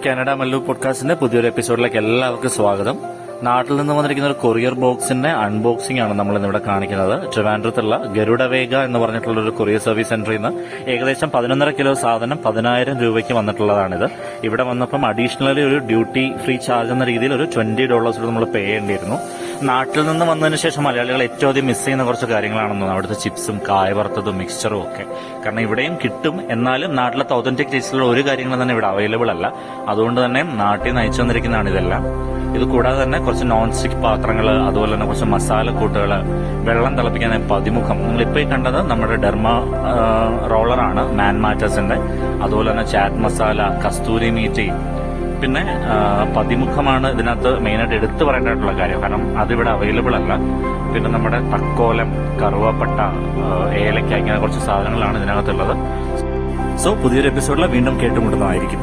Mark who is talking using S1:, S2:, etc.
S1: Canada Mallu പോഡ്കാസ്റ്റിന്റെ പുതിയൊരു എപ്പിസോഡിലേക്ക് എല്ലാവർക്കും സ്വാഗതം. നാട്ടിൽ നിന്ന് വന്നിരിക്കുന്ന ഒരു കൊറിയർ ബോക്സിന്റെ അൺബോക്സിംഗ് ആണ് നമ്മൾ ഇന്നിവിടെ കാണിക്കുന്നത്. ട്രിവാൻഡ്രത്തുള്ള ഗരുഡവേഗ എന്ന് പറഞ്ഞിട്ടുള്ള ഒരു കൊറിയർ സർവീസ് സെന്ററിൽ നിന്ന് ഏകദേശം 11.5 കിലോ സാധനം 10,000 രൂപയ്ക്ക് വന്നിട്ടുള്ളതാണിത്. ഇവിടെ വന്നപ്പം അഡീഷണലി ഒരു ഡ്യൂട്ടി ഫ്രീ ചാർജ് എന്ന രീതിയിൽ ഒരു $20 നമ്മൾ പേ ചെയ്യേണ്ടിയിരുന്നു. നാട്ടിൽ നിന്ന് വന്നതിന് ശേഷം മലയാളികൾ ഏറ്റവും അധികം മിസ് ചെയ്യുന്ന കുറച്ച് കാര്യങ്ങളാണെന്ന് അവിടുത്തെ ചിപ്സും കായ വറുത്തതും മിക്സ്ചറും ഒക്കെ. കാരണം ഇവിടെയും കിട്ടും, എന്നാലും നാട്ടിലത്തെ ഒതന്റിക് ടേസ്റ്റിലുള്ള ഒരു കാര്യങ്ങളും തന്നെ ഇവിടെ അവൈലബിൾ അല്ല. അതുകൊണ്ട് തന്നെ നാട്ടിൽ നിന്ന് അയച്ചു വന്നിരിക്കുന്നതാണ് ഇതെല്ലാം. ഇത് കൂടാതെ തന്നെ കുറച്ച് നോൺ സ്റ്റിക് പാത്രങ്ങൾ, അതുപോലെ തന്നെ കുറച്ച് മസാലക്കൂട്ടുകൾ, വെള്ളം തിളപ്പിക്കാൻ പതിമുഖം. നിങ്ങളിപ്പോൾ ഈ കണ്ടത് നമ്മുടെ ഡെർമ റോളറാണ് മാൻ മാറ്റേഴ്സിന്റെ. അതുപോലെ തന്നെ ചാറ്റ് മസാല, കസ്തൂരി മീറ്റി, പിന്നെ പതിമുഖമാണ് ഇതിനകത്ത് മെയിനായിട്ട് എടുത്തു പറയേണ്ടതായിട്ടുള്ള കാര്യം, കാരണം അതിവിടെ അവൈലബിൾ അല്ല. പിന്നെ നമ്മുടെ തക്കോലം, കറുവപ്പട്ട, ഏലക്ക, ഇങ്ങനെ കുറച്ച് സാധനങ്ങളാണ് ഇതിനകത്തുള്ളത്. സോ പുതിയൊരു എപ്പിസോഡിൽ വീണ്ടും കേട്ടുമുട്ടുന്നതായിരിക്കും.